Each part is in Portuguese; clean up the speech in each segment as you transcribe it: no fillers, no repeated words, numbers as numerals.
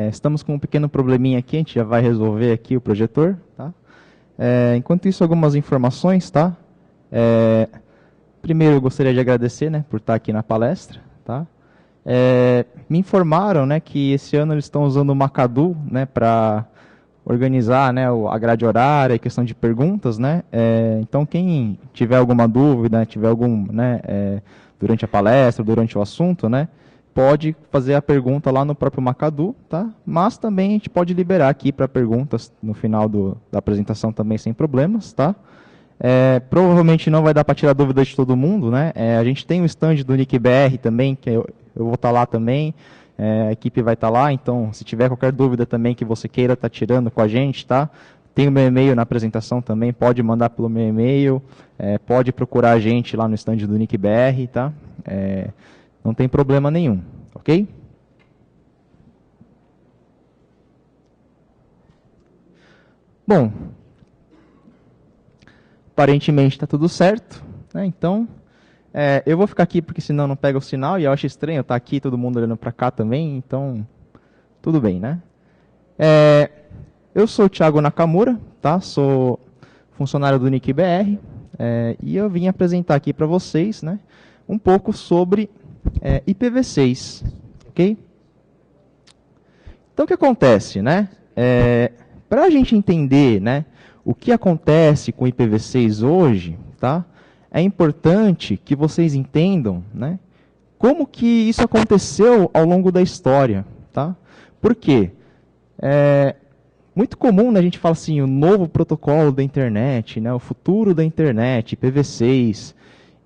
Estamos com um pequeno probleminha aqui, a gente já vai resolver aqui o projetor, tá? Enquanto isso, algumas informações, tá? Primeiro, eu gostaria de agradecer, né, por estar aqui na palestra, tá? Me informaram, né, que esse ano eles estão usando o Macadu, né, para organizar, né, a grade horária, a questão de perguntas, né? Então, quem tiver alguma dúvida, tiver algum, né, durante a palestra, durante o assunto, né, pode fazer a pergunta lá no próprio Macadu, tá? Mas também a gente pode liberar aqui para perguntas no final da apresentação também sem problemas, tá? Provavelmente não vai dar para tirar dúvidas de todo mundo, né? A gente tem o stand do NICBR também, que eu vou estar lá também, a equipe vai estar lá, então se tiver qualquer dúvida também que você queira estar tirando com a gente, tá? Tem o meu e-mail na apresentação também, pode mandar pelo meu e-mail, pode procurar a gente lá no stand do NICBR, tá? Não tem problema nenhum, ok? Bom, aparentemente está tudo certo, né? Então, eu vou ficar aqui porque senão não pega o sinal e eu acho estranho estar aqui, todo mundo olhando para cá também, então, tudo bem, né? Eu sou o Thiago Nakamura, tá? Sou funcionário do NICBR, e eu vim apresentar aqui para vocês, né, um pouco sobre IPv6, ok? Então, o que acontece, né? Para a gente entender, né, o que acontece com o IPv6 hoje, tá? É importante que vocês entendam, né, como que isso aconteceu ao longo da história, tá? Por quê? Muito comum, né, a gente fala assim, o novo protocolo da internet, né, o futuro da internet, IPv6.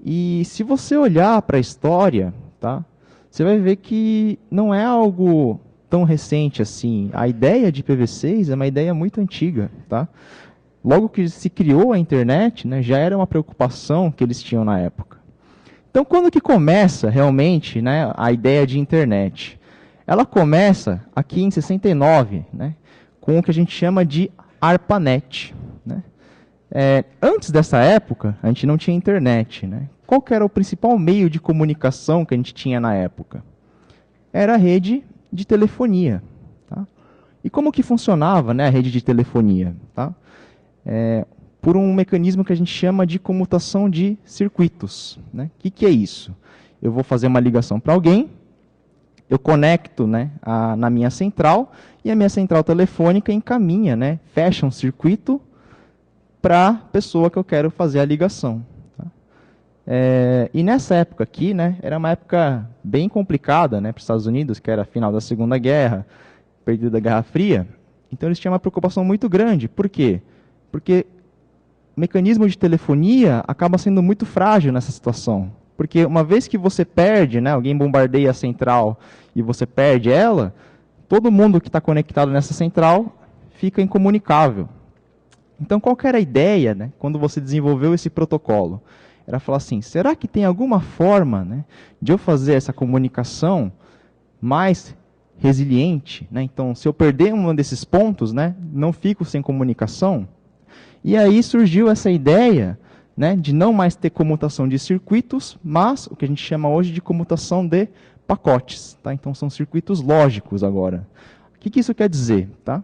E se você olhar para a história, tá, você vai ver que não é algo tão recente assim. A ideia de IPv6 é uma ideia muito antiga, tá? Logo que se criou a internet, né, já era uma preocupação que eles tinham na época. Então, quando que começa realmente, né, a ideia de internet? Ela começa aqui em 69, né, com o que a gente chama de ARPANET, né? Antes dessa época, a gente não tinha internet, né? Qual que era o principal meio de comunicação que a gente tinha na época? Era a rede de telefonia, tá? E como que funcionava, né, a rede de telefonia? Tá? Por um mecanismo que a gente chama de comutação de circuitos, né? O que é isso? Eu vou fazer uma ligação para alguém, eu conecto, né, na minha central, e a minha central telefônica encaminha, né, fecha um circuito para a pessoa que eu quero fazer a ligação. Tá? E nessa época aqui, né, era uma época bem complicada, né, para os Estados Unidos, que era a final da Segunda Guerra, período da Guerra Fria. Então eles tinham uma preocupação muito grande. Por quê? Porque o mecanismo de telefonia acaba sendo muito frágil nessa situação. Porque uma vez que você perde, né, alguém bombardeia a central e você perde ela, todo mundo que está conectado nessa central fica incomunicável. Então, qual que era a ideia, né, quando você desenvolveu esse protocolo? Era falar assim, será que tem alguma forma, né, de eu fazer essa comunicação mais resiliente? Né? Então, se eu perder um desses pontos, né, não fico sem comunicação. E aí surgiu essa ideia, né, de não mais ter comutação de circuitos, mas o que a gente chama hoje de comutação de pacotes. Tá? Então, são circuitos lógicos agora. O que isso quer dizer? Tá?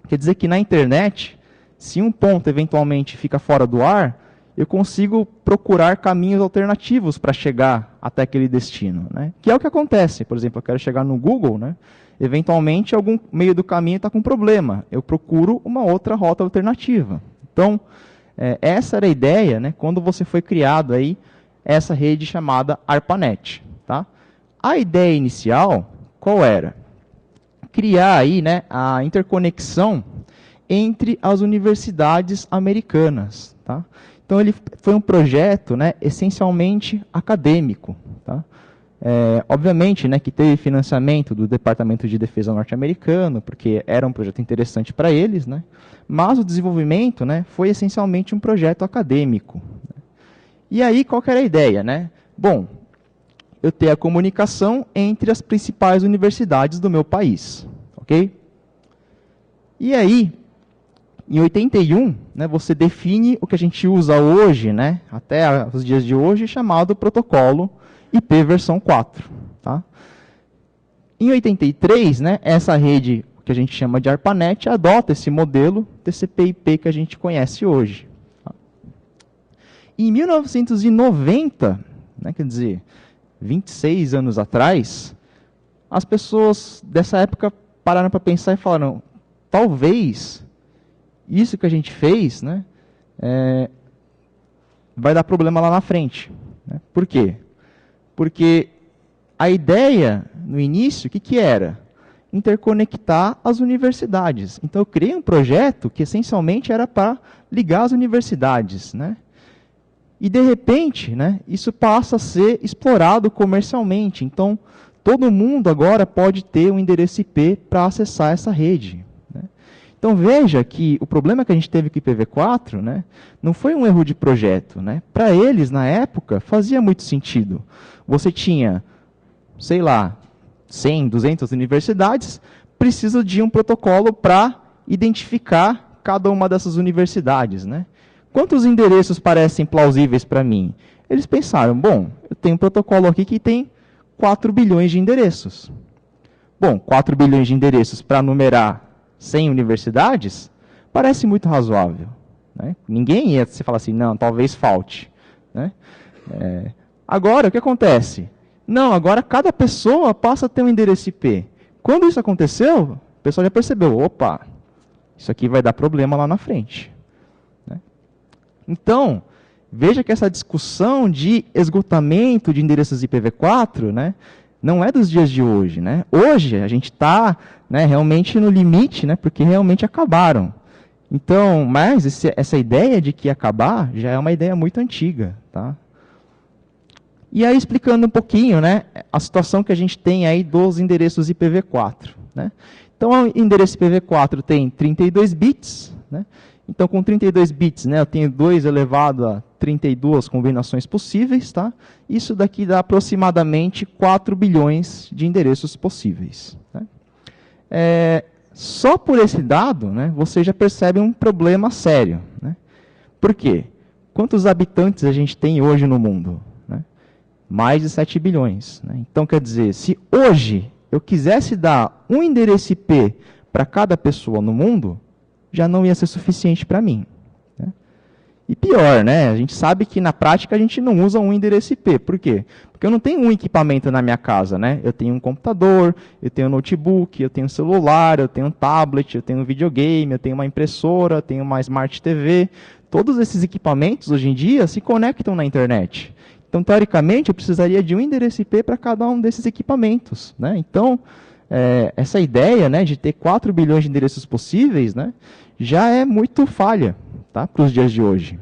Quer dizer que na internet, se um ponto eventualmente fica fora do ar, eu consigo procurar caminhos alternativos para chegar até aquele destino. Né? Que é o que acontece. Por exemplo, eu quero chegar no Google, né? Eventualmente, algum meio do caminho está com problema. Eu procuro uma outra rota alternativa. Então, essa era a ideia, né, quando você foi criado aí essa rede chamada ARPANET. Tá? A ideia inicial, qual era? Criar aí, né, a interconexão entre as universidades americanas. Tá? Então, ele foi um projeto, né, essencialmente acadêmico. Tá? Obviamente, né, que teve financiamento do Departamento de Defesa norte-americano, porque era um projeto interessante para eles, né, mas o desenvolvimento, né, foi essencialmente um projeto acadêmico. E aí, qual que era a ideia? Né? Bom, eu ter a comunicação entre as principais universidades do meu país. Ok? E aí, em 81, né, você define o que a gente usa hoje, né, até os dias de hoje, chamado protocolo IP versão 4. Tá? Em 83, né, essa rede que a gente chama de ARPANET adota esse modelo TCP/IP que a gente conhece hoje. Em 1990, né, quer dizer, 26 anos atrás, as pessoas dessa época pararam para pensar e falaram, talvez isso que a gente fez, né, vai dar problema lá na frente. Né? Por quê? Porque a ideia, no início, o que era? Interconectar as universidades. Então, eu criei um projeto que, essencialmente, era para ligar as universidades. Né? E, de repente, né, isso passa a ser explorado comercialmente. Então, todo mundo agora pode ter um endereço IP para acessar essa rede. Né? Então, veja que o problema que a gente teve com o IPv4, né, não foi um erro de projeto. Né? Para eles, na época, fazia muito sentido. Você tinha, sei lá, 100, 200 universidades, precisa de um protocolo para identificar cada uma dessas universidades. Né? Quantos endereços parecem plausíveis para mim? Eles pensaram, bom, eu tenho um protocolo aqui que tem 4 bilhões de endereços. Bom, 4 bilhões de endereços para numerar 100 universidades, parece muito razoável. Né? Ninguém ia se falar assim, não, talvez falte. Né? Agora, o que acontece? Não, agora cada pessoa passa a ter um endereço IP. Quando isso aconteceu, o pessoal já percebeu, opa, isso aqui vai dar problema lá na frente. Né? Então, veja que essa discussão de esgotamento de endereços IPv4, né, não é dos dias de hoje. Né? Hoje, a gente está, né, realmente no limite, né, porque realmente acabaram. Então, mas essa ideia de que ia acabar já é uma ideia muito antiga. Tá? E aí, explicando um pouquinho, né, a situação que a gente tem aí dos endereços IPv4. Né? Então, o endereço IPv4 tem 32 bits. Né? Então, com 32 bits, né, eu tenho 2 elevado a 32 combinações possíveis. Tá? Isso daqui dá aproximadamente 4 bilhões de endereços possíveis. Né? Só por esse dado, né, você já percebe um problema sério. Né? Por quê? Quantos habitantes a gente tem hoje no mundo? Mais de 7 bilhões. Né? Então, quer dizer, se hoje eu quisesse dar um endereço IP para cada pessoa no mundo, já não ia ser suficiente para mim. Né? E pior, né? A gente sabe que na prática a gente não usa um endereço IP. Por quê? Porque eu não tenho um equipamento na minha casa. Né? Eu tenho um computador, eu tenho um notebook, eu tenho um celular, eu tenho um tablet, eu tenho um videogame, eu tenho uma impressora, eu tenho uma Smart TV. Todos esses equipamentos, hoje em dia, se conectam na internet. Então, teoricamente, eu precisaria de um endereço IP para cada um desses equipamentos. Né? Então, essa ideia, né, de ter 4 bilhões de endereços possíveis, né, já é muito falha, tá, para os dias de hoje.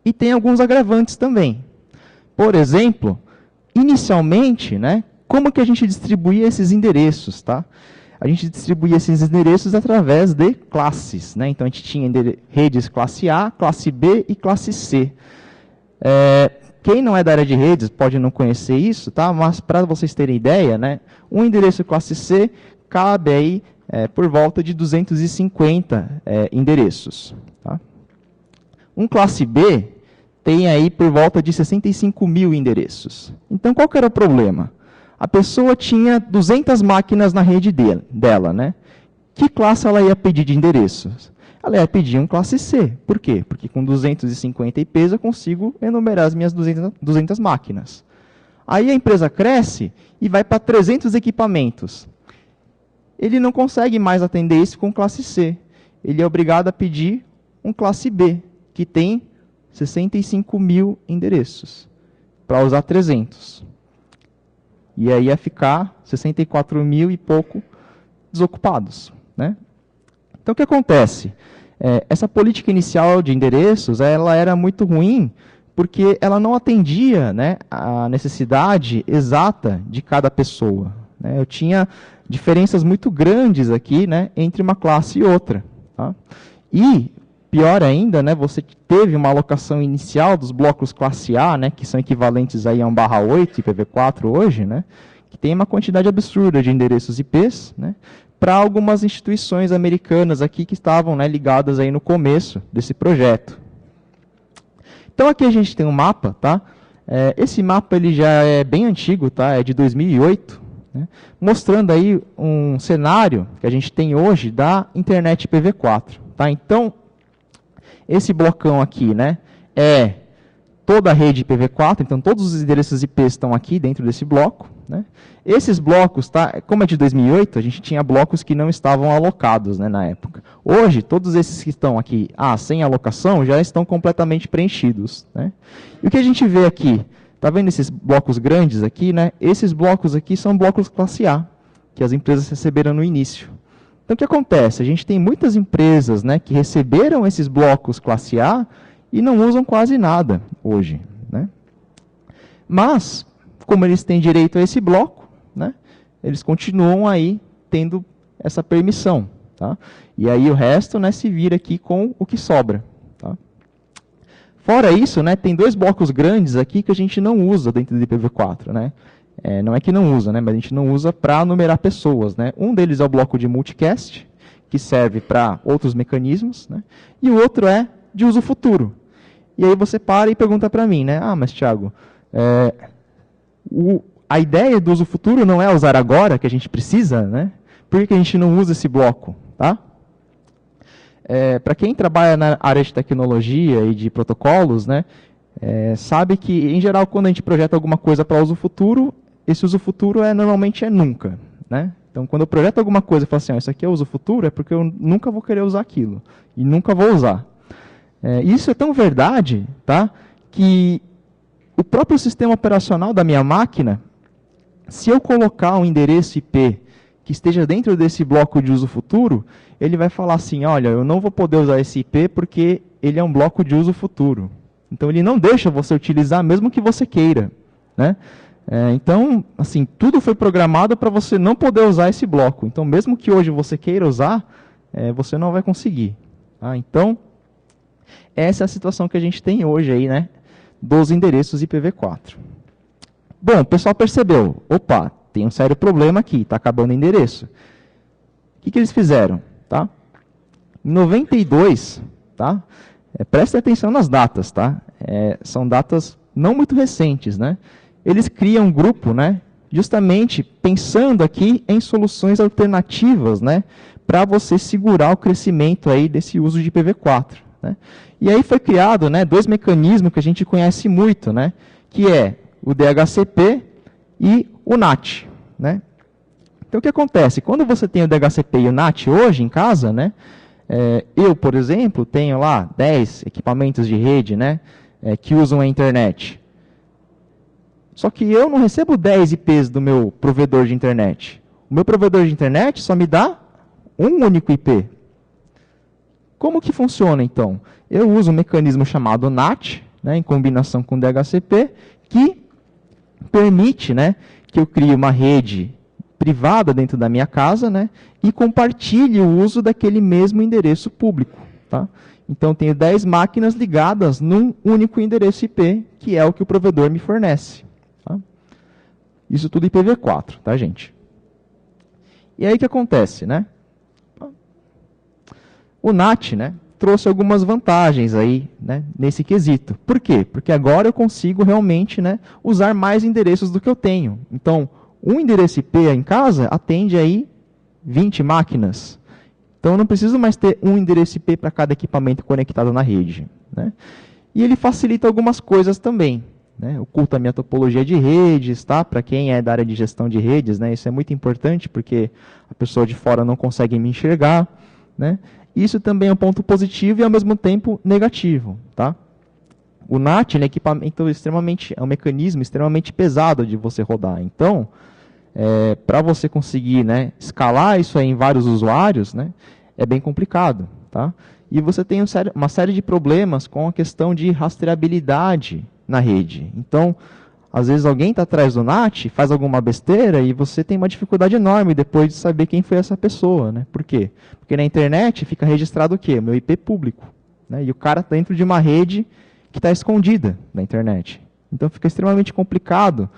E tem alguns agravantes também. Por exemplo, inicialmente, né, como que a gente distribuía esses endereços? Tá? A gente distribuía esses endereços através de classes. Né? Então, a gente tinha redes classe A, classe B e classe C. Quem não é da área de redes pode não conhecer isso, tá? Mas para vocês terem ideia, né, um endereço classe C cabe aí, por volta de 250 endereços. Tá? Um classe B tem aí por volta de 65 mil endereços. Então, qual que era o problema? A pessoa tinha 200 máquinas na rede dela. Né? Que classe ela ia pedir de endereços? Ela ia pedir um classe C. Por quê? Porque com 250 IPs eu consigo enumerar as minhas 200 máquinas. Aí a empresa cresce e vai para 300 equipamentos. Ele não consegue mais atender isso com classe C. Ele é obrigado a pedir um classe B, que tem 65 mil endereços, para usar 300. E aí ia ficar 64 mil e pouco desocupados. Né? Então, o que acontece? Essa política inicial de endereços ela era muito ruim, porque ela não atendia, né, a necessidade exata de cada pessoa. Né? Eu tinha diferenças muito grandes aqui, né, entre uma classe e outra. Tá? E, pior ainda, né, você teve uma alocação inicial dos blocos classe A, né, que são equivalentes aí a 1/8 IPv4 hoje, né, que tem uma quantidade absurda de endereços IPs, né, para algumas instituições americanas aqui que estavam, né, ligadas aí no começo desse projeto. Então aqui a gente tem um mapa, tá? Esse mapa ele já é bem antigo, tá? É de 2008. né? Mostrando aí um cenário que a gente tem hoje da internet IPv4. Tá? Então, esse blocão aqui, né, é toda a rede IPv4, então todos os endereços IP estão aqui dentro desse bloco. Né? Esses blocos, tá, como é de 2008, a gente tinha blocos que não estavam alocados, né, na época. Hoje, todos esses que estão aqui sem alocação já estão completamente preenchidos. Né? E o que a gente vê aqui? Está vendo esses blocos grandes aqui? Né? Esses blocos aqui são blocos classe A, que as empresas receberam no início. Então, o que acontece? A gente tem muitas empresas, né, que receberam esses blocos classe A e não usam quase nada hoje. Né? Mas, como eles têm direito a esse bloco, né, eles continuam aí tendo essa permissão. Tá? E aí o resto, né, se vira aqui com o que sobra. Tá? Fora isso, né, tem dois blocos grandes aqui que a gente não usa dentro do IPv4. Né? Não é que não usa, né, mas a gente não usa para numerar pessoas. Né? Um deles é o bloco de multicast, que serve para outros mecanismos, né? E o outro é de uso futuro. E aí você para e pergunta para mim, né? Mas Thiago, a ideia do uso futuro não é usar agora, que a gente precisa, né? Por que a gente não usa esse bloco? Tá? Para quem trabalha na área de tecnologia e de protocolos, né, sabe que, em geral, quando a gente projeta alguma coisa para uso futuro, esse uso futuro normalmente é nunca. Né? Então, quando eu projeto alguma coisa e falo assim, isso aqui é uso futuro, é porque eu nunca vou querer usar aquilo. E nunca vou usar. Isso é tão verdade, tá, que o próprio sistema operacional da minha máquina, se eu colocar um endereço IP que esteja dentro desse bloco de uso futuro, ele vai falar assim, olha, eu não vou poder usar esse IP porque ele é um bloco de uso futuro. Então, ele não deixa você utilizar mesmo que você queira. Né? Então, assim, tudo foi programado para você não poder usar esse bloco. Então, mesmo que hoje você queira usar, você não vai conseguir. Tá? Então, essa é a situação que a gente tem hoje aí, né, dos endereços IPv4. Bom, o pessoal percebeu, opa, tem um sério problema aqui, está acabando o endereço. O que eles fizeram? Tá? Em 92, tá? Prestem atenção nas datas, tá? São datas não muito recentes, né? Eles criam um grupo, né, justamente pensando aqui em soluções alternativas, né, para você segurar o crescimento aí desse uso de IPv4. Né? E aí foi criado, né, dois mecanismos que a gente conhece muito, né, que é o DHCP e o NAT. Né? Então, o que acontece? Quando você tem o DHCP e o NAT hoje em casa, né, eu, por exemplo, tenho lá 10 equipamentos de rede, né, que usam a internet. Só que eu não recebo 10 IPs do meu provedor de internet. O meu provedor de internet só me dá um único IP. Como que funciona, então? Eu uso um mecanismo chamado NAT, né, em combinação com DHCP, que permite, né, que eu crie uma rede privada dentro da minha casa, né, e compartilhe o uso daquele mesmo endereço público. Tá? Então, tenho 10 máquinas ligadas num único endereço IP, que é o que o provedor me fornece. Tá? Isso tudo IPv4, tá, gente? E aí o que acontece, né? O NAT, né, trouxe algumas vantagens aí, né, nesse quesito. Por quê? Porque agora eu consigo realmente, né, usar mais endereços do que eu tenho. Então, um endereço IP em casa atende aí 20 máquinas. Então, eu não preciso mais ter um endereço IP para cada equipamento conectado na rede. Né? E ele facilita algumas coisas também. Né? Oculta a minha topologia de redes, tá? Para quem é da área de gestão de redes, né, isso é muito importante, porque a pessoa de fora não consegue me enxergar. Né? Isso também é um ponto positivo e, ao mesmo tempo, negativo. Tá? O NAT é um mecanismo extremamente pesado de você rodar. Então, para você conseguir, né, escalar isso aí em vários usuários, né, é bem complicado. Tá? E você tem uma série de problemas com a questão de rastreabilidade na rede. Então, às vezes alguém está atrás do NAT, faz alguma besteira e você tem uma dificuldade enorme depois de saber quem foi essa pessoa. Né? Por quê? Porque na internet fica registrado o quê? O meu IP público. Né? E o cara está dentro de uma rede que está escondida na internet. Então fica extremamente complicado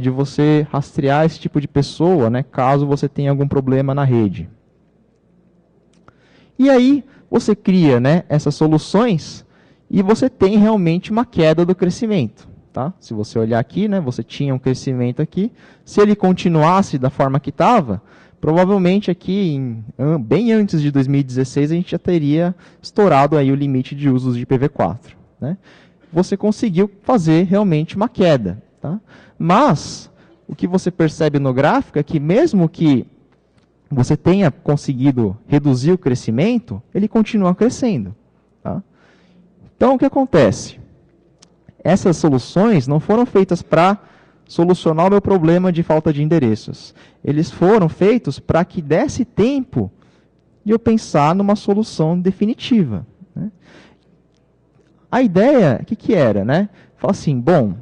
de você rastrear esse tipo de pessoa, né, caso você tenha algum problema na rede. E aí você cria, né, essas soluções e você tem realmente uma queda do crescimento. tá? Se você olhar aqui, né, você tinha um crescimento aqui. Se ele continuasse da forma que estava, provavelmente aqui, bem antes de 2016, a gente já teria estourado aí o limite de usos de IPv4. Né? Você conseguiu fazer realmente uma queda. Tá? Mas, o que você percebe no gráfico é que mesmo que você tenha conseguido reduzir o crescimento, ele continua crescendo. Tá? Então, o que acontece? Essas soluções não foram feitas para solucionar o meu problema de falta de endereços. Eles foram feitos para que desse tempo de eu pensar numa solução definitiva. Né? A ideia, o que era? Né? Falar assim, bom,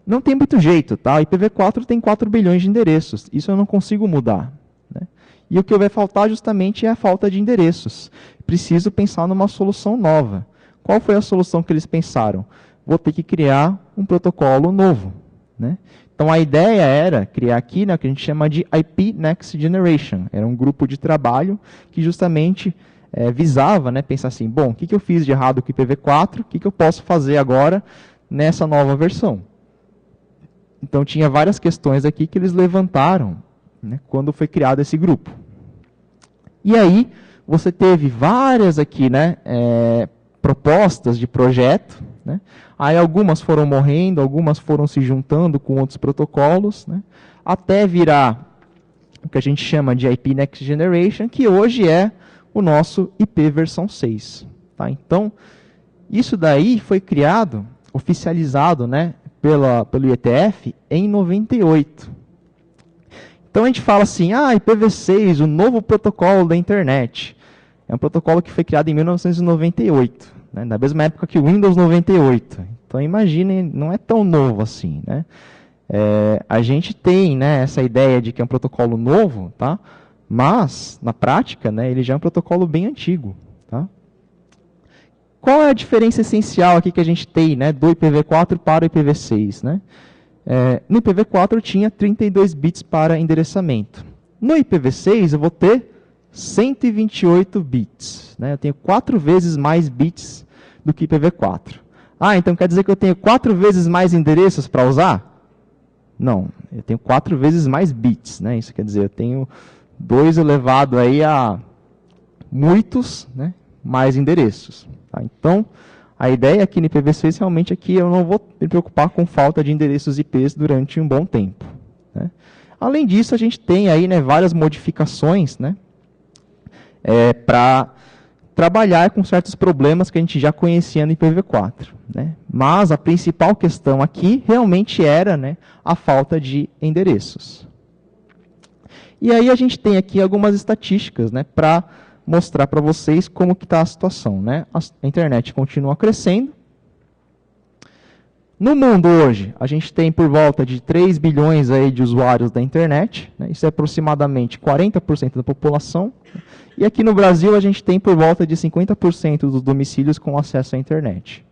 não tem muito jeito, tá? O IPv4 tem 4 bilhões de endereços, isso eu não consigo mudar. Né? E o que vai faltar justamente é a falta de endereços. Preciso pensar numa solução nova. Qual foi a solução que eles pensaram? Vou ter que criar um protocolo novo. Né? Então, a ideia era criar aqui, né, o que a gente chama de IP Next Generation. Era um grupo de trabalho que justamente visava, né, pensar assim, bom, o que eu fiz de errado com o IPv4, o que eu posso fazer agora nessa nova versão? Então, tinha várias questões aqui que eles levantaram, né, quando foi criado esse grupo. E aí, você teve várias aqui, né, propostas de projeto, né? Aí algumas foram morrendo, algumas foram se juntando com outros protocolos, né? Até virar o que a gente chama de IP Next Generation, que hoje é o nosso IP versão 6. Tá? Então, isso daí foi criado, oficializado, né, pelo IETF em 98. Então a gente fala assim, IPv6, o novo protocolo da internet. É um protocolo que foi criado em 1998. Né, na mesma época que o Windows 98. Então, imaginem, não é tão novo assim. Né? A gente tem, né, essa ideia de que é um protocolo novo, tá? Mas, na prática, né, ele já é um protocolo bem antigo. Tá? Qual é a diferença essencial aqui que a gente tem, né, do IPv4 para o IPv6? Né? No IPv4 eu tinha 32 bits para endereçamento. No IPv6 eu vou ter 128 bits. Né? Eu tenho 4 vezes mais bits do que IPv4. Então quer dizer que eu tenho 4 vezes mais endereços para usar? Não, eu tenho 4 vezes mais bits. Né? Isso quer dizer, eu tenho 2 elevado aí a muitos, né, mais endereços. Tá? Então, a ideia aqui no IPv6 realmente é que eu não vou me preocupar com falta de endereços IPs durante um bom tempo. Né? Além disso, a gente tem aí, né, várias modificações, né, para trabalhar com certos problemas que a gente já conhecia no IPv4. Né? Mas a principal questão aqui realmente era, né, a falta de endereços. E aí a gente tem aqui algumas estatísticas, né, para mostrar para vocês como que está a situação. Né? A internet continua crescendo. No mundo hoje, a gente tem por volta de 3 bilhões aí de usuários da internet. Né? Isso é aproximadamente 40% da população. E aqui no Brasil, a gente tem por volta de 50% dos domicílios com acesso à internet.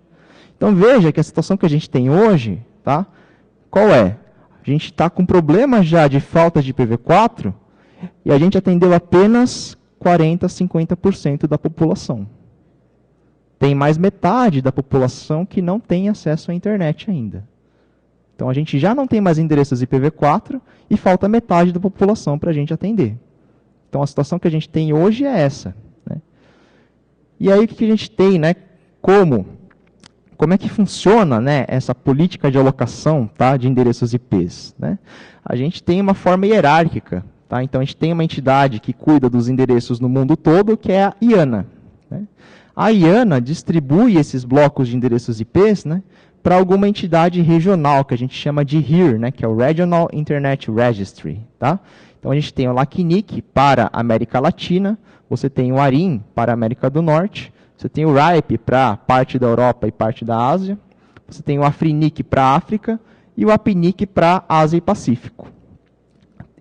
Então, veja que a situação que a gente tem hoje, tá? Qual é? A gente está com problema já de falta de IPv4 e a gente atendeu apenas 40%, 50% da população. Tem mais metade da população que não tem acesso à internet ainda. Então, a gente já não tem mais endereços IPv4 e falta metade da população para a gente atender. Então, a situação que a gente tem hoje é essa. Né? E aí, o que a gente tem? Né? Como é que funciona, né, essa política de alocação, tá, de endereços IPs? Né? A gente tem uma forma hierárquica. Tá? Então, a gente tem uma entidade que cuida dos endereços no mundo todo, que é a IANA. Né? A IANA distribui esses blocos de endereços IPs, né, para alguma entidade regional, que a gente chama de RIR, né, que é o Regional Internet Registry. Tá? Então, a gente tem o LACNIC para a América Latina, você tem o ARIN para a América do Norte, você tem o RIPE para parte da Europa e parte da Ásia, você tem o AFRINIC para a África e o APNIC para a Ásia e Pacífico.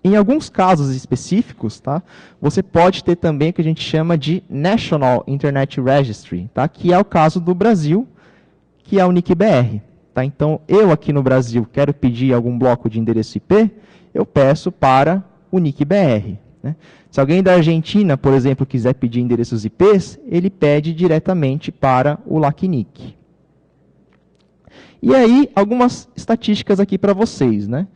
Em alguns casos específicos, tá, você pode ter também o que a gente chama de National Internet Registry, tá, que é o caso do Brasil, que é o NIC-BR. Tá? Então, eu aqui no Brasil quero pedir algum bloco de endereço IP, eu peço para o NIC-BR. Né? Se alguém da Argentina, por exemplo, quiser pedir endereços IPs, ele pede diretamente para o LACNIC. E aí, algumas estatísticas aqui para vocês, né?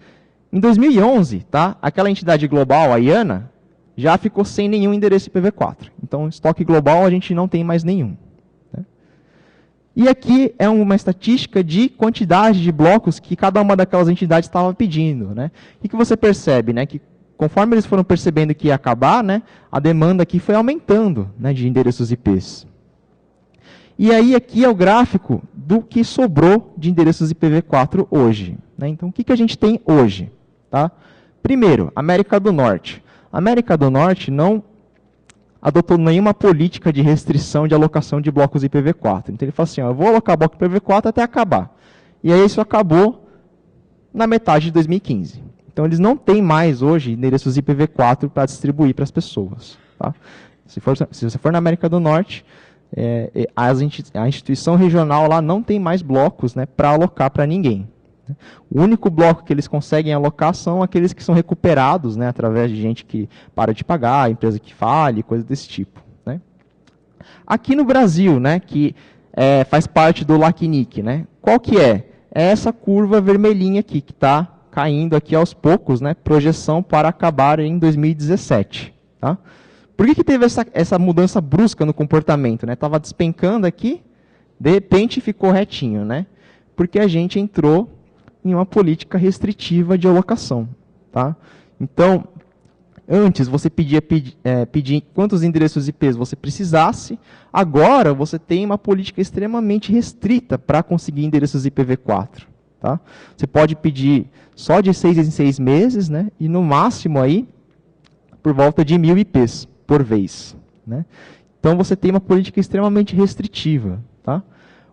Em 2011, tá? Aquela entidade global, a IANA, já ficou sem nenhum endereço IPv4. Então, estoque global a gente não tem mais nenhum. Né? E aqui é uma estatística de quantidade de blocos que cada uma daquelas entidades estava pedindo. Né? O que você percebe? Né? Que conforme eles foram percebendo que ia acabar, né, a demanda aqui foi aumentando, né, de endereços IPs. E aí aqui é o gráfico do que sobrou de endereços IPv4 hoje. Né? Então, o que a gente tem hoje? Tá? Primeiro, América do Norte. A América do Norte não adotou nenhuma política de restrição de alocação de blocos IPv4. Então ele falou assim, ó, eu vou alocar bloco IPv4 até acabar. E aí isso acabou na metade de 2015. Então eles não têm mais hoje endereços IPv4 para distribuir para as pessoas. Tá? Se você for na América do Norte, a instituição regional lá não tem mais blocos, né, para alocar para ninguém. O único bloco que eles conseguem alocar são aqueles que são recuperados, né, através de gente que para de pagar, empresa que fale, coisa desse tipo. Né. Aqui no Brasil, né, que faz parte do LACNIC, né, qual que é? É essa curva vermelhinha aqui, que está caindo aqui aos poucos, né, projeção para acabar em 2017. Tá? Por que teve essa mudança brusca no comportamento? Estava despencando aqui, de repente ficou retinho. Né? Porque a gente entrou em uma política restritiva de alocação. Tá? Então, antes você pedir quantos endereços IPs você precisasse, agora você tem uma política extremamente restrita para conseguir endereços IPv4. Tá? Você pode pedir só de 6 em 6 meses, né? E no máximo aí, por volta de 1.000 IPs por vez. Né? Então você tem uma política extremamente restritiva. Tá?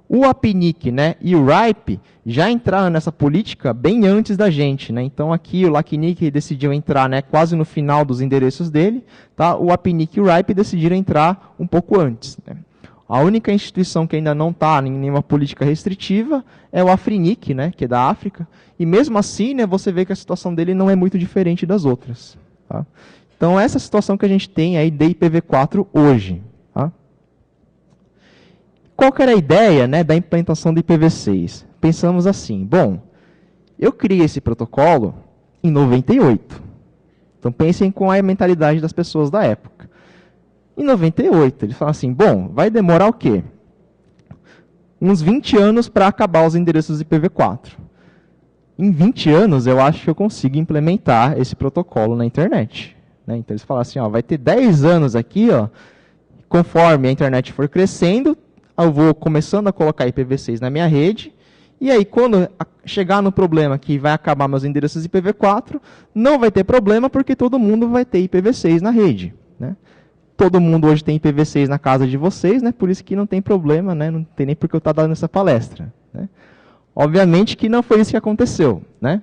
O APNIC, né, e o RIPE já entraram nessa política bem antes da gente. Né? Então aqui o LACNIC decidiu entrar, né, quase no final dos endereços dele. Tá? O APNIC e o RIPE decidiram entrar um pouco antes. Né? A única instituição que ainda não está em nenhuma política restritiva é o AFRINIC, né, que é da África. E mesmo assim, né, você vê que a situação dele não é muito diferente das outras. Tá? Então essa é a situação que a gente tem aí de IPv4 hoje. Tá? Qual que era a ideia, né, da implementação do IPv6? Pensamos assim, bom, eu criei esse protocolo em 98. Então pensem com a mentalidade das pessoas da época. Em 98, eles falam assim, bom, vai demorar o quê? Uns 20 anos para acabar os endereços IPv4. Em 20 anos, eu acho que eu consigo implementar esse protocolo na internet. Né? Então eles falam assim, ó, vai ter 10 anos aqui, ó, conforme a internet for crescendo, eu vou começando a colocar IPv6 na minha rede, e aí quando chegar no problema que vai acabar meus endereços IPv4, não vai ter problema porque todo mundo vai ter IPv6 na rede. Né? Todo mundo hoje tem IPv6 na casa de vocês, né? Por isso que não tem problema, né? Não tem nem por que eu estar dando essa palestra. Né? Obviamente que não foi isso que aconteceu. Né?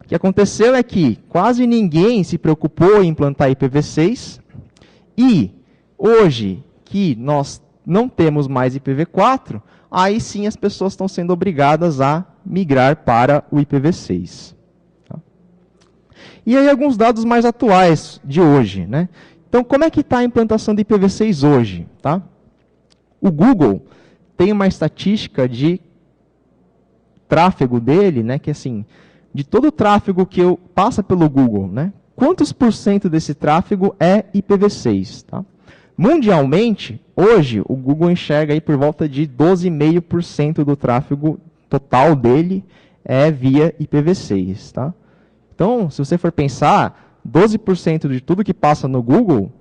O que aconteceu é que quase ninguém se preocupou em implantar IPv6, e hoje que nós não temos mais IPv4, aí sim as pessoas estão sendo obrigadas a migrar para o IPv6. Tá? E aí alguns dados mais atuais de hoje. Né? Então, como é que está a implantação de IPv6 hoje? Tá? O Google tem uma estatística de tráfego dele, né, que assim, de todo o tráfego que passa pelo Google, né, quantos por cento desse tráfego é IPv6? Tá? Mundialmente, hoje, o Google enxerga aí por volta de 12,5% do tráfego total dele é via IPv6. Tá? Então, se você for pensar, 12% de tudo que passa no Google,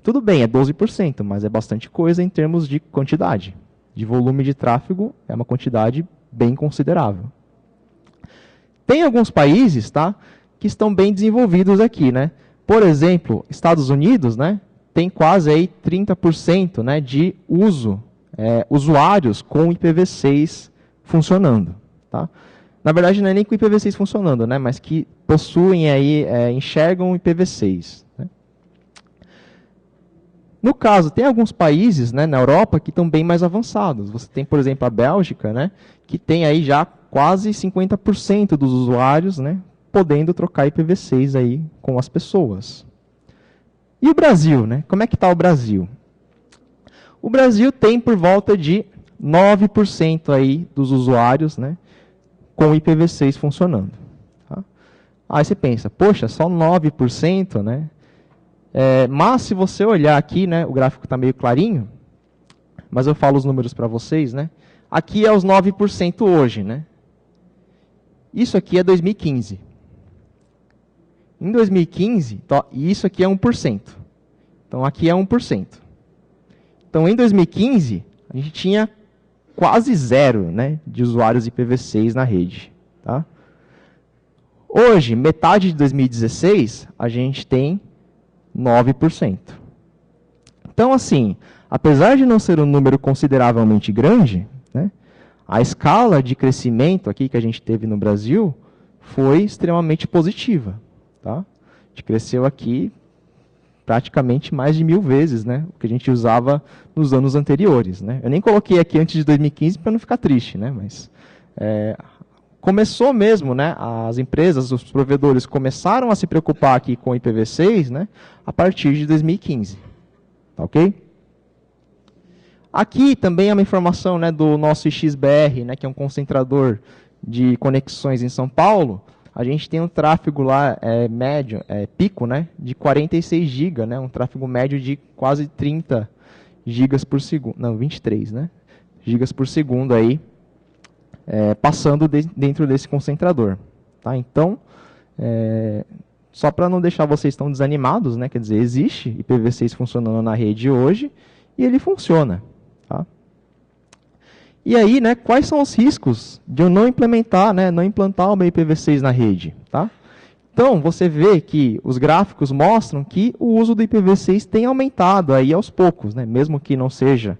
tudo bem, é 12%, mas é bastante coisa em termos de quantidade. De volume de tráfego, é uma quantidade bem considerável. Tem alguns países, tá, que estão bem desenvolvidos aqui. Né? Por exemplo, Estados Unidos, né, tem quase aí 30%, né, de usuários com IPv6 funcionando. Tá? Na verdade, não é nem com IPv6 funcionando, né, mas que possuem aí, enxergam IPv6. Né? No caso, tem alguns países, né, na Europa que estão bem mais avançados. Você tem, por exemplo, a Bélgica, né, que tem aí já quase 50% dos usuários, né, podendo trocar IPv6 aí com as pessoas. E o Brasil, né? Como é que está o Brasil? O Brasil tem por volta de 9% aí dos usuários, né, com IPv6 funcionando. Tá? Aí você pensa, poxa, só 9%, né? Mas se você olhar aqui, né, o gráfico está meio clarinho, mas eu falo os números para vocês, né? Aqui é os 9% hoje, né? Isso aqui é 2015. Em 2015, isso aqui é 1%. Então, aqui é 1%. Então, em 2015, a gente tinha quase zero, né, de usuários IPv6 na rede. Tá? Hoje, metade de 2016, a gente tem 9%. Então, assim, apesar de não ser um número consideravelmente grande, né, a escala de crescimento aqui que a gente teve no Brasil foi extremamente positiva. Tá? A gente cresceu aqui praticamente mais de 1000 vezes, né, o que a gente usava nos anos anteriores. Né? Eu nem coloquei aqui antes de 2015 para não ficar triste, né, mas começou mesmo, né, as empresas, os provedores começaram a se preocupar aqui com o IPv6, né, a partir de 2015. Tá ok? Aqui também é uma informação, né, do nosso IXBR, né, que é um concentrador de conexões em São Paulo. A gente tem um tráfego lá médio, pico, né, de 46 GB, né, um tráfego médio de quase 30 gigas por segundo, não, 23, né, gigas por segundo aí, passando dentro desse concentrador. Tá? Então, só para não deixar vocês tão desanimados, né, quer dizer, existe IPv6 funcionando na rede hoje e ele funciona. Tá? E aí, né, quais são os riscos de eu não implementar, né, não implantar o meu IPv6 na rede? Tá? Então, você vê que os gráficos mostram que o uso do IPv6 tem aumentado aí aos poucos, né, mesmo que não seja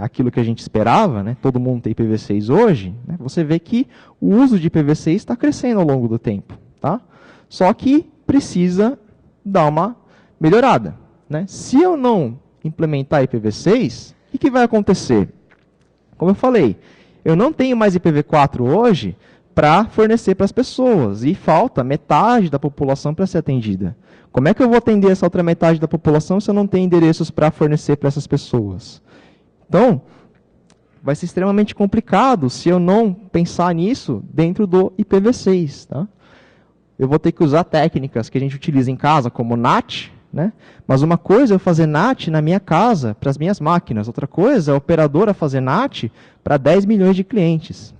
aquilo que a gente esperava, né, todo mundo tem IPv6 hoje, né, você vê que o uso de IPv6 está crescendo ao longo do tempo. Tá? Só que precisa dar uma melhorada. Né? Se eu não implementar IPv6, o que vai acontecer? Como eu falei, eu não tenho mais IPv4 hoje para fornecer para as pessoas, e falta metade da população para ser atendida. Como é que eu vou atender essa outra metade da população se eu não tenho endereços para fornecer para essas pessoas? Então, vai ser extremamente complicado se eu não pensar nisso dentro do IPv6. Tá? Eu vou ter que usar técnicas que a gente utiliza em casa, como NAT, né? Mas uma coisa é eu fazer NAT na minha casa, para as minhas máquinas. Outra coisa é a operadora fazer NAT para 10 milhões de clientes.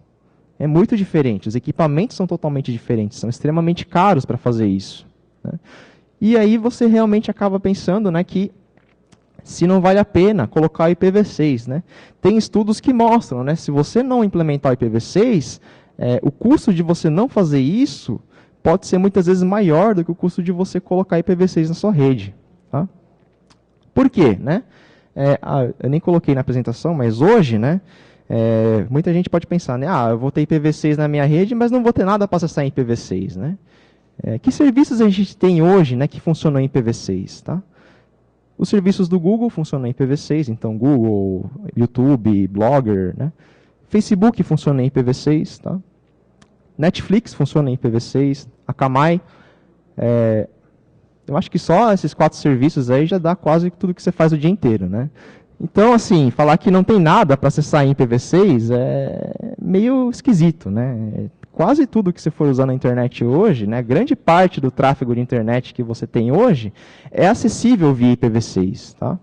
É muito diferente. Os equipamentos são totalmente diferentes. São extremamente caros para fazer isso. Né? E aí você realmente acaba pensando, né, que se não vale a pena colocar o IPv6. Né? Tem estudos que mostram, né, se você não implementar o IPv6, o custo de você não fazer isso pode ser muitas vezes maior do que o custo de você colocar IPv6 na sua rede. Tá? Por quê? Né? Eu nem coloquei na apresentação, mas hoje, né, muita gente pode pensar, né, eu vou ter IPv6 na minha rede, mas não vou ter nada para acessar em IPv6. Né? Que serviços a gente tem hoje, né, que funcionam em IPv6? Tá? Os serviços do Google funcionam em IPv6, então Google, YouTube, Blogger, né? Facebook funciona em IPv6, tá? Netflix funciona em IPv6, Akamai, eu acho que só esses 4 serviços aí já dá quase tudo que você faz o dia inteiro, né? Então, assim, falar que não tem nada para acessar em IPv6 é meio esquisito, né? Quase tudo que você for usar na internet hoje, né, grande parte do tráfego de internet que você tem hoje é acessível via IPv6, tá?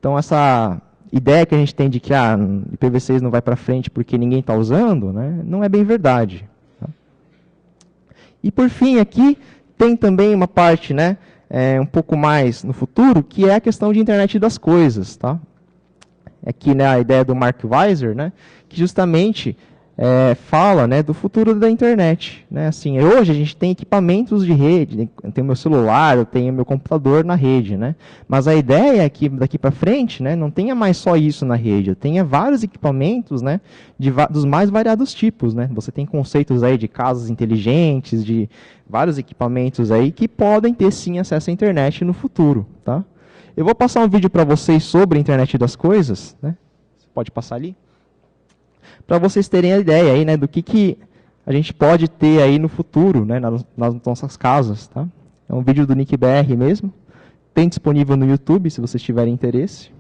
Então, essa ideia que a gente tem de que IPv6 não vai para frente porque ninguém está usando, né, não é bem verdade. E por fim aqui tem também uma parte, né, um pouco mais no futuro, que é a questão de internet das coisas. Tá? Aqui, né, a ideia do Mark Weiser, né, que justamente fala, né, do futuro da internet. Né? Assim, hoje a gente tem equipamentos de rede, eu tenho meu celular, eu tenho meu computador na rede. Né? Mas a ideia é que daqui para frente, né, não tenha mais só isso na rede, eu tenha vários equipamentos, né, dos mais variados tipos. Né? Você tem conceitos aí de casas inteligentes, de vários equipamentos aí que podem ter sim acesso à internet no futuro. Tá? Eu vou passar um vídeo para vocês sobre a internet das coisas. Né? Você pode passar ali? Para vocês terem a ideia aí, né, do que a gente pode ter aí no futuro, né, nas nossas casas. Tá? É um vídeo do NickBR mesmo. Tem disponível no YouTube, se vocês tiverem interesse.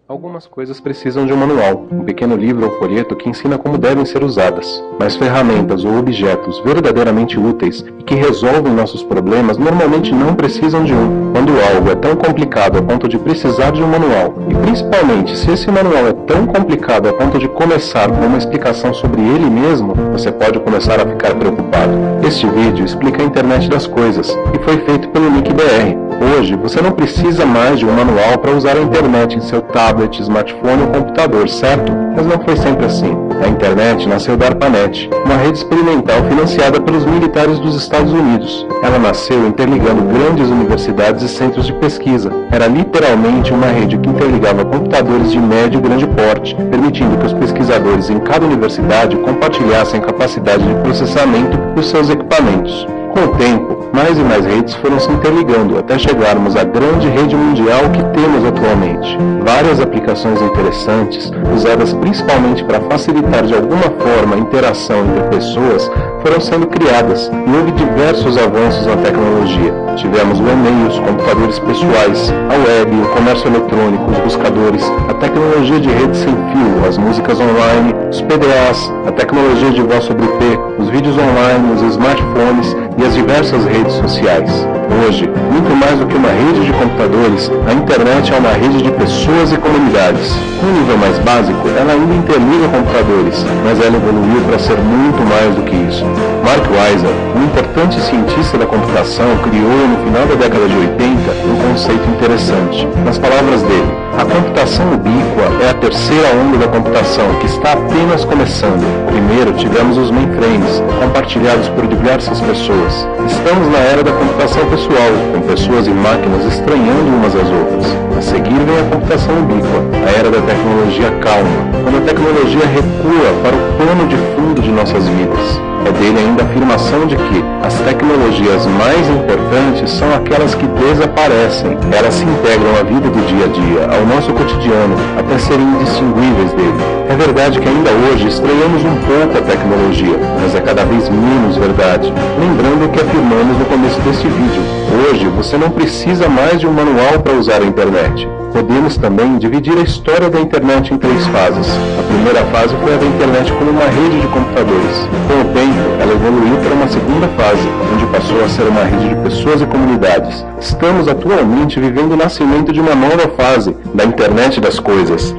Algumas coisas precisam de um manual, um pequeno livro ou folheto que ensina como devem ser usadas. Mas ferramentas ou objetos verdadeiramente úteis e que resolvem nossos problemas normalmente não precisam de um. Quando algo é tão complicado a ponto de precisar de um manual, e principalmente se esse manual é tão complicado a ponto de começar com uma explicação sobre ele mesmo, você pode começar a ficar preocupado. Este vídeo explica a internet das coisas e foi feito pelo NickBR. Hoje, você não precisa mais de um manual para usar a internet em seu tablet, smartphone ou computador, certo? Mas não foi sempre assim. A internet nasceu da ARPANET, uma rede experimental financiada pelos militares dos Estados Unidos. Ela nasceu interligando grandes universidades e centros de pesquisa. Era literalmente uma rede que interligava computadores de médio e grande porte, permitindo que os pesquisadores em cada universidade compartilhassem a capacidade de processamento dos seus equipamentos. Com o tempo, mais e mais redes foram se interligando até chegarmos à grande rede mundial que temos atualmente. Várias aplicações interessantes, usadas principalmente para facilitar de alguma forma a interação entre pessoas, foram sendo criadas e houve diversos avanços na tecnologia. Tivemos o e-mail, os computadores pessoais, a web, o comércio eletrônico, os buscadores, a tecnologia de rede sem fio, as músicas online, os PDAs, a tecnologia de voz sobre IP, os vídeos online, os smartphones e as diversas redes sociais. Hoje, muito mais do que uma rede de computadores, a internet é uma rede de pessoas e comunidades. No nível mais básico, ela ainda interliga computadores, mas ela evoluiu para ser muito mais do que isso. Mark Weiser, um importante cientista da computação, criou no final da década de 80 um conceito interessante. Nas palavras dele, a computação ubíqua é a terceira onda da computação, que está apenas começando. Primeiro tivemos os mainframes, compartilhados por diversas pessoas. Estamos na era da computação pessoal, com pessoas e máquinas estranhando umas às outras. A seguir vem a computação ubíqua, a era da tecnologia calma, quando a tecnologia recua para o plano de fundo de nossas vidas. É dele ainda a afirmação de que as tecnologias mais importantes são aquelas que desaparecem. Elas se integram à vida do dia a dia, ao nosso cotidiano, até serem indistinguíveis dele. É verdade que ainda hoje estranhamos um pouco a tecnologia, mas é cada vez menos verdade. Lembrando o que afirmamos no começo deste vídeo. Hoje você não precisa mais de um manual para usar a internet. Podemos também dividir a história da internet em 3 fases. A primeira fase foi a da internet como uma rede de computadores. Com o tempo, ela evoluiu para uma segunda fase, onde passou a ser uma rede de pessoas e comunidades. Estamos atualmente vivendo o nascimento de uma nova fase, da internet das coisas.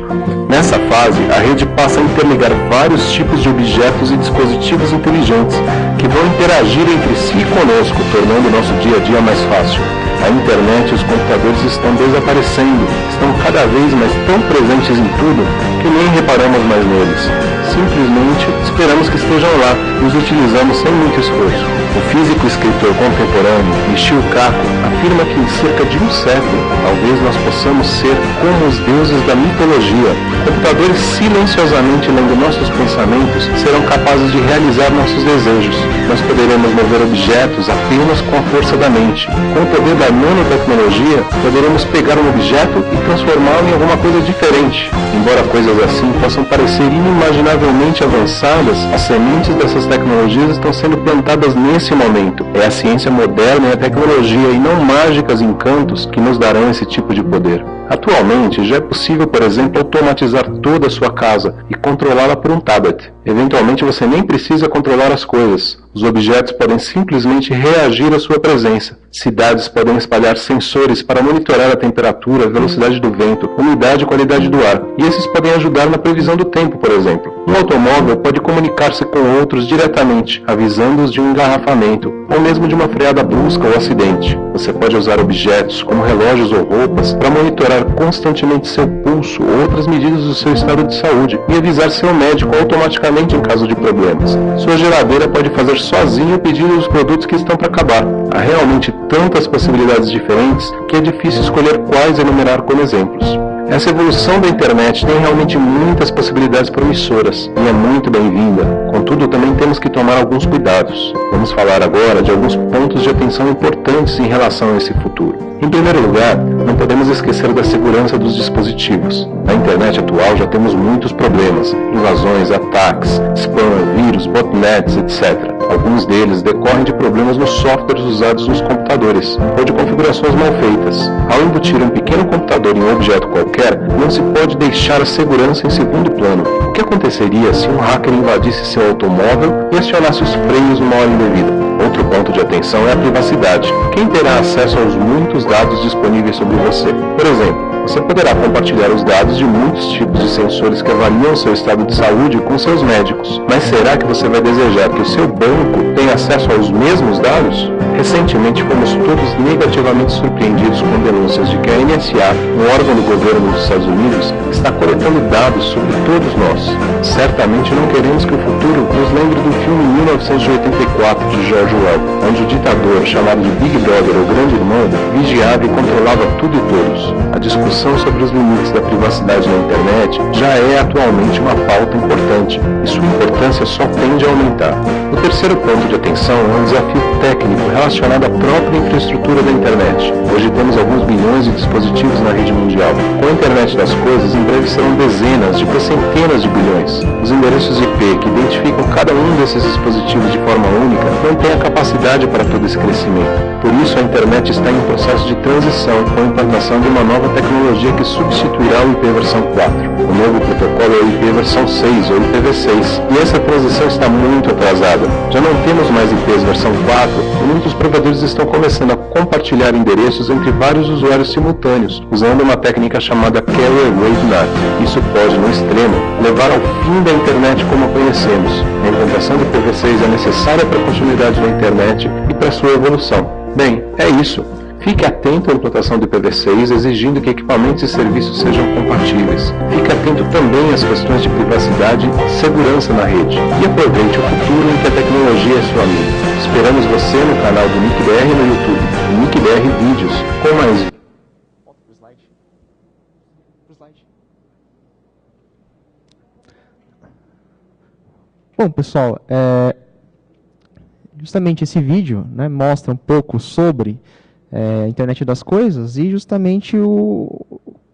Nessa fase, a rede passa a interligar vários tipos de objetos e dispositivos inteligentes, que vão interagir entre si e conosco, tornando o nosso dia a dia mais fácil. A internet e os computadores estão desaparecendo, estão cada vez mais tão presentes em tudo que nem reparamos mais neles. Simplesmente esperamos que estejam lá e os utilizamos sem muito esforço. O físico e escritor contemporâneo Michio Kaku afirma que em cerca de um século, talvez nós possamos ser como os deuses da mitologia. Computadores silenciosamente lendo nossos pensamentos serão capazes de realizar nossos desejos. Nós poderemos mover objetos apenas com a força da mente. Com o poder da nanotecnologia, poderemos pegar um objeto e transformá-lo em alguma coisa diferente. Embora coisas assim possam parecer inimaginavelmente avançadas, as sementes dessas tecnologias estão sendo plantadas nesse momento. É a ciência moderna e a tecnologia, e não mágicas encantos, que nos darão esse tipo de poder. Atualmente, já é possível, por exemplo, automatizar toda a sua casa e controlá-la por um tablet. Eventualmente, você nem precisa controlar as coisas. Os objetos podem simplesmente reagir à sua presença. Cidades podem espalhar sensores para monitorar a temperatura, a velocidade do vento, umidade e qualidade do ar. E esses podem ajudar na previsão do tempo, por exemplo. Um automóvel pode comunicar-se com outros diretamente, avisando-os de um engarrafamento, ou mesmo de uma freada brusca ou acidente. Você pode usar objetos, como relógios ou roupas, para monitorar constantemente seu pulso ou outras medidas do seu estado de saúde e avisar seu médico automaticamente em caso de problemas. Sua geladeira pode fazer sozinho o pedido dos produtos que estão para acabar. Há realmente tantas possibilidades diferentes que é difícil escolher quais enumerar como exemplos. Essa evolução da internet tem realmente muitas possibilidades promissoras e é muito bem-vinda. Contudo, também temos que tomar alguns cuidados. Vamos falar agora de alguns pontos de atenção importantes em relação a esse futuro. Em primeiro lugar, não podemos esquecer da segurança dos dispositivos. Na internet atual já temos muitos problemas: invasões, ataques, spam, vírus, botnets, etc. Alguns deles decorrem de problemas nos softwares usados nos computadores ou de configurações mal feitas. Ao embutir um pequeno computador em um objeto qualquer, qualquer, não se pode deixar a segurança em segundo plano. O que aconteceria se um hacker invadisse seu automóvel e acionasse os freios numa hora indevida? Outro ponto de atenção é a privacidade. Quem terá acesso aos muitos dados disponíveis sobre você? Por exemplo, você poderá compartilhar os dados de muitos tipos de sensores que avaliam seu estado de saúde com seus médicos. Mas será que você vai desejar que o seu banco tenha acesso aos mesmos dados? Recentemente fomos todos negativamente surpreendidos com denúncias de que a NSA, um órgão do governo dos Estados Unidos, está coletando dados sobre todos nós. Certamente não queremos que o futuro nos lembre do filme 1984 de George Orwell, onde o ditador, chamado de Big Brother ou Grande Irmão, vigiava e controlava tudo e todos. A discussão sobre os limites da privacidade na internet já é atualmente uma pauta importante, e sua importância só tende a aumentar. O terceiro ponto de atenção é um desafio técnico relacionado à própria infraestrutura da internet. Hoje temos alguns bilhões de dispositivos na rede mundial. Com a internet das coisas, em breve serão dezenas, depois centenas de bilhões. Os endereços IP que identificam cada um desses dispositivos de forma única não têm a capacidade para todo esse crescimento. Por isso, a internet está em processo de transição com a implantação de uma nova tecnologia que substituirá o IP versão 4. O novo protocolo é o IP versão 6, ou IPv6, e essa transição está muito atrasada. Já não temos mais IPs versão 4, e muitos provedores estão começando a compartilhar endereços entre vários usuários simultâneos, usando uma técnica chamada Carrier Grade NAT. Isso pode, no extremo, levar ao fim da internet como a conhecemos. A implantação do IPv6 é necessária para a continuidade da internet e para sua evolução. Bem, é isso. Fique atento à implantação do IPv6, exigindo que equipamentos e serviços sejam compatíveis. Fique atento também às questões de privacidade e segurança na rede. E aproveite o futuro em que a tecnologia é sua amiga. Esperamos você no canal do NICBR no YouTube, NICBR Vídeos, com mais... Volta pro slide. Bom, pessoal, justamente esse vídeo, né, mostra um pouco sobre a internet das coisas e justamente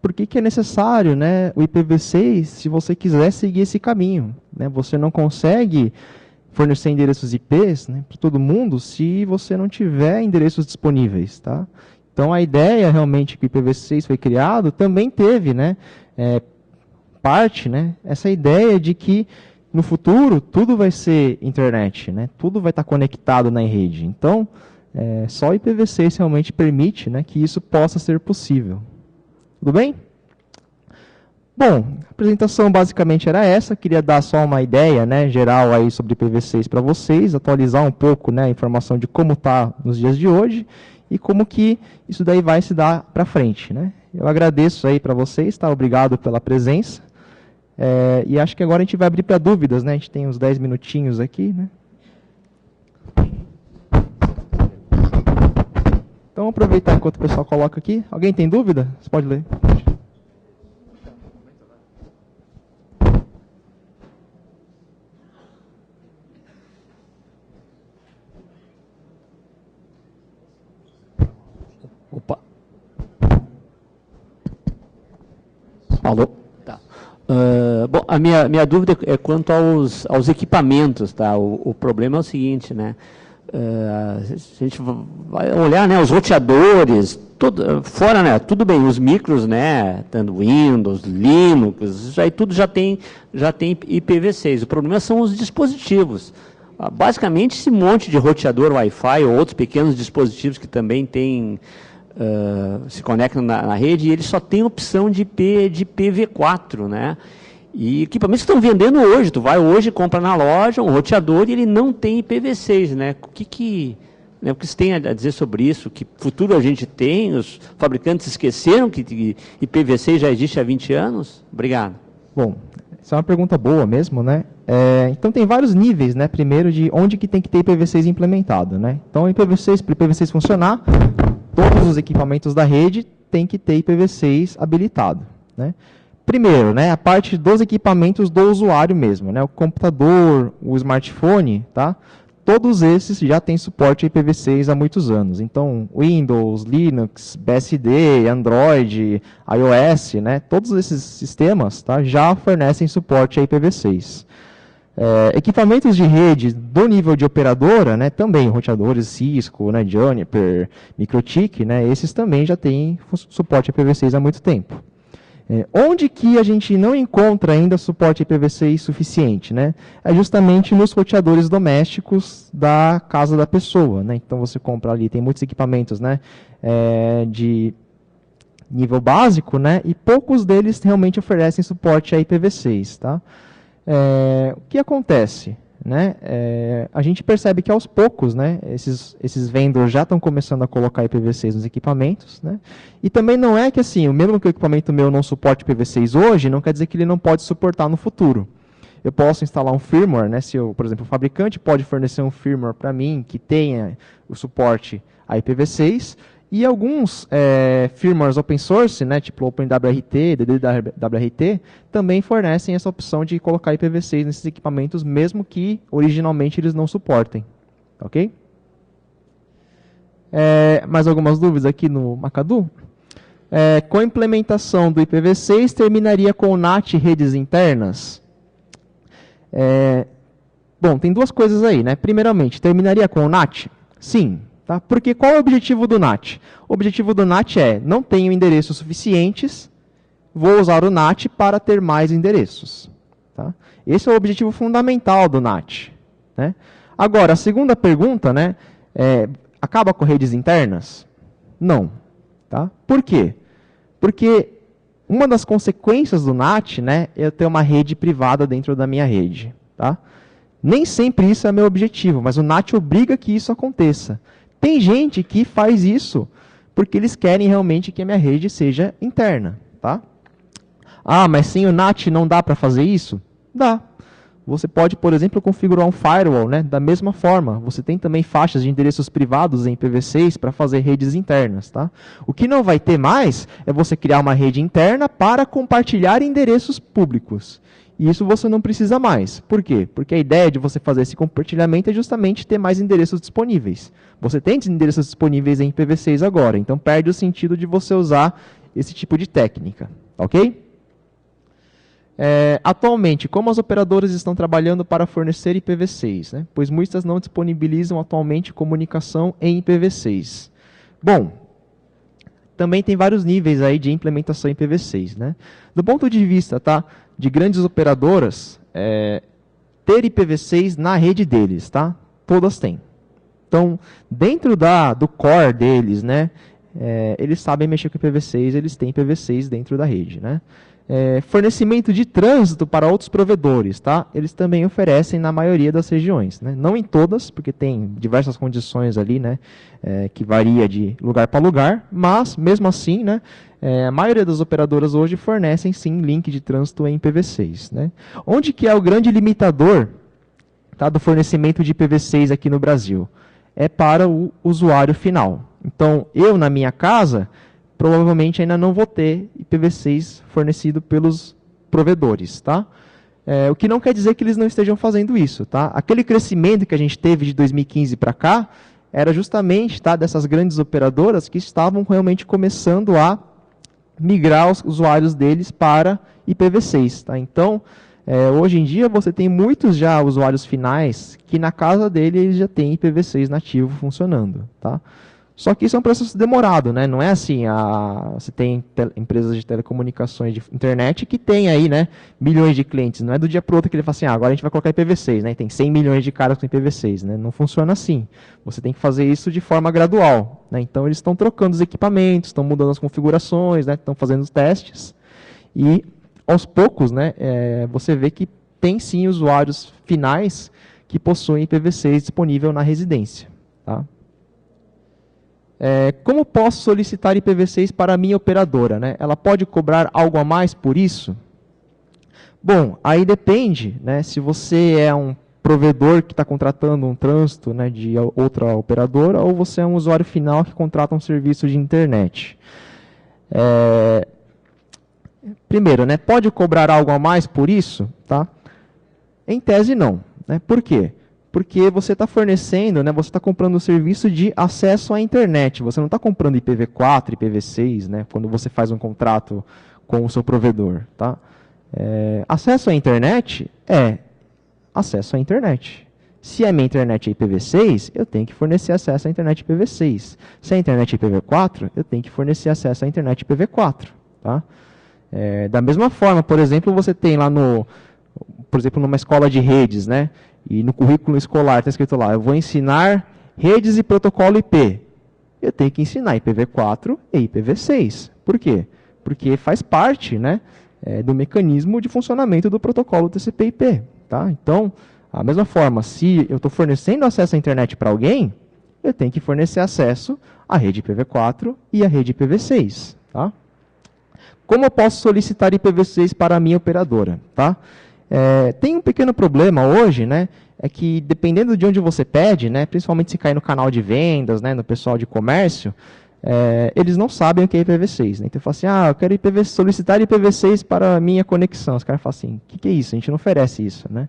por que é necessário, né, o IPv6 se você quiser seguir esse caminho. Né? Você não consegue fornecer endereços IPs, né, para todo mundo se você não tiver endereços disponíveis. Tá? Então a ideia realmente que o IPv6 foi criado também teve, né, parte, né, essa ideia de que no futuro tudo vai ser internet, né, tudo vai estar conectado na rede. Então só o IPv6 realmente permite, né, que isso possa ser possível. Tudo bem? Bom, a apresentação basicamente era essa. Queria dar só uma ideia, né, geral aí sobre IPv6 para vocês, atualizar um pouco, né, a informação de como está nos dias de hoje e como que isso daí vai se dar para frente. Né? Eu agradeço aí para vocês, tá? Obrigado pela presença. E acho que agora a gente vai abrir para dúvidas, né? A gente tem uns 10 minutinhos aqui, né? Então, aproveitar enquanto o pessoal coloca aqui. Alguém tem dúvida? Você pode ler. Opa. Alô? Tá. Bom, a minha dúvida é quanto aos equipamentos, tá? O problema é o seguinte, né? Se a gente vai olhar, né, os roteadores, fora, né, tudo bem, os micros, né, tanto Windows, Linux, isso aí tudo já tem IPv6. O problema são os dispositivos. Basicamente, esse monte de roteador Wi-Fi ou outros pequenos dispositivos que também se conectam na rede, e eles só têm opção de IPv4, né? E equipamentos que estão vendendo hoje, tu vai hoje, compra na loja um roteador e ele não tem IPv6, né? O que você tem a dizer sobre isso? Que futuro a gente tem? Os fabricantes esqueceram que IPv6 já existe há 20 anos? Obrigado. Bom, essa é uma pergunta boa mesmo, né? Então tem vários níveis, né? Primeiro de onde que tem que ter IPv6 implementado, né? Então para o IPv6 funcionar, todos os equipamentos da rede têm que ter IPv6 habilitado, né? Primeiro, né, a parte dos equipamentos do usuário mesmo, né, o computador, o smartphone, tá? Todos esses já têm suporte a IPv6 há muitos anos. Então, Windows, Linux, BSD, Android, iOS, né, todos esses sistemas, tá, já fornecem suporte a IPv6. Equipamentos de rede do nível de operadora, né, também roteadores Cisco, né, Juniper, MikroTik, né, esses também já têm suporte a IPv6 há muito tempo. Onde que a gente não encontra ainda suporte IPv6 suficiente, né? É justamente nos roteadores domésticos da casa da pessoa, né? Então você compra ali, tem muitos equipamentos, né? De nível básico, né? E poucos deles realmente oferecem suporte a IPv6, tá? O que acontece? Né? A gente percebe que aos poucos, né, esses vendors já estão começando a colocar IPv6 nos equipamentos, né? E também não é que assim, o mesmo que o equipamento meu não suporte IPv6 hoje, não quer dizer que ele não pode suportar no futuro. Eu posso instalar um firmware, né? Se eu, por exemplo, o fabricante pode fornecer um firmware para mim que tenha o suporte a IPv6, e alguns firmwares open source, né, tipo OpenWRT, DDWRT, também fornecem essa opção de colocar IPv6 nesses equipamentos, mesmo que originalmente eles não suportem. Ok? Mais algumas dúvidas aqui no Macadu? Com a implementação do IPv6, terminaria com o NAT redes internas? Bom, tem duas coisas aí, né? Primeiramente, terminaria com o NAT? Sim. Tá? Porque qual é o objetivo do NAT? O objetivo do NAT não tenho endereços suficientes, vou usar o NAT para ter mais endereços. Tá? Esse é o objetivo fundamental do NAT. Né? Agora, a segunda pergunta, né, acaba com redes internas? Não. Tá? Por quê? Porque uma das consequências do NAT, né, é eu ter uma rede privada dentro da minha rede. Tá? Nem sempre isso é meu objetivo, mas o NAT obriga que isso aconteça. Tem gente que faz isso porque eles querem realmente que a minha rede seja interna. Tá? Mas sem o NAT não dá para fazer isso? Dá. Você pode, por exemplo, configurar um firewall, né, da mesma forma. Você tem também faixas de endereços privados em IPv6 para fazer redes internas. Tá? O que não vai ter mais é você criar uma rede interna para compartilhar endereços públicos. E isso você não precisa mais. Por quê? Porque a ideia de você fazer esse compartilhamento é justamente ter mais endereços disponíveis. Você tem endereços disponíveis em IPv6 agora, então perde o sentido de você usar esse tipo de técnica. Ok? Atualmente, como as operadoras estão trabalhando para fornecer IPv6? Né? Pois muitas não disponibilizam atualmente comunicação em IPv6. Bom, também tem vários níveis aí de implementação em IPv6. Né? Do ponto de vista de grandes operadoras, ter IPv6 na rede deles, tá? Todas têm. Então, dentro do core deles, né, eles sabem mexer com IPv6, eles têm IPv6 dentro da rede. Né? Fornecimento de trânsito para outros provedores, tá? Eles também oferecem na maioria das regiões. Né? Não em todas, porque tem diversas condições ali, né, que varia de lugar para lugar, mas, mesmo assim, né, a maioria das operadoras hoje fornecem, sim, link de trânsito em IPv6. Né? Onde que é o grande limitador, tá, do fornecimento de IPv6 aqui no Brasil? É para o usuário final. Então, eu, na minha casa, provavelmente ainda não vou ter IPv6 fornecido pelos provedores. Tá? O que não quer dizer que eles não estejam fazendo isso. Tá? Aquele crescimento que a gente teve de 2015 para cá, era justamente dessas grandes operadoras que estavam realmente começando a migrar os usuários deles para IPv6. Tá? Então, hoje em dia você tem muitos já usuários finais que na casa dele eles já têm IPv6 nativo funcionando. Tá? Só que isso é um processo demorado, né? Não é assim, você tem empresas de telecomunicações de internet que tem aí, né, milhões de clientes. Não é do dia para o outro que ele fala assim, agora a gente vai colocar IPv6, né? Tem 100 milhões de caras com IPv6, né? Não funciona assim. Você tem que fazer isso de forma gradual. Né? Então eles estão trocando os equipamentos, estão mudando as configurações, né? Estão fazendo os testes. E aos poucos, né, você vê que tem sim usuários finais que possuem IPv6 disponível na residência. Tá? Como posso solicitar IPv6 para a minha operadora? Né? Ela pode cobrar algo a mais por isso? Bom, aí depende, né, se você é um provedor que está contratando um trânsito, né, de outra operadora ou você é um usuário final que contrata um serviço de internet. Primeiro, né, pode cobrar algo a mais por isso? Tá? Em tese, não. Né? Por quê? Porque você está fornecendo, né, você está comprando um serviço de acesso à internet. Você não está comprando IPv4, IPv6, né, quando você faz um contrato com o seu provedor. Tá? Acesso à internet é acesso à internet. Se a minha internet é IPv6, eu tenho que fornecer acesso à internet IPv6. Se a internet é IPv4, eu tenho que fornecer acesso à internet IPv4. Tá? Da mesma forma, por exemplo, você tem lá por exemplo, numa escola de redes, né? E no currículo escolar está escrito lá, eu vou ensinar redes e protocolo IP. Eu tenho que ensinar IPv4 e IPv6. Por quê? Porque faz parte, né, do mecanismo de funcionamento do protocolo TCP/IP. Tá? Então, da mesma forma, se eu estou fornecendo acesso à internet para alguém, eu tenho que fornecer acesso à rede IPv4 e à rede IPv6. Tá? Como eu posso solicitar IPv6 para a minha operadora? Tá? Tem um pequeno problema hoje, né? É que dependendo de onde você pede, né, principalmente se cair no canal de vendas, né, no pessoal de comércio, eles não sabem o que é IPv6. Né? Então, eu falo assim, eu quero solicitar IPv6 para a minha conexão. Os caras falam assim, o que é isso? A gente não oferece isso. Né?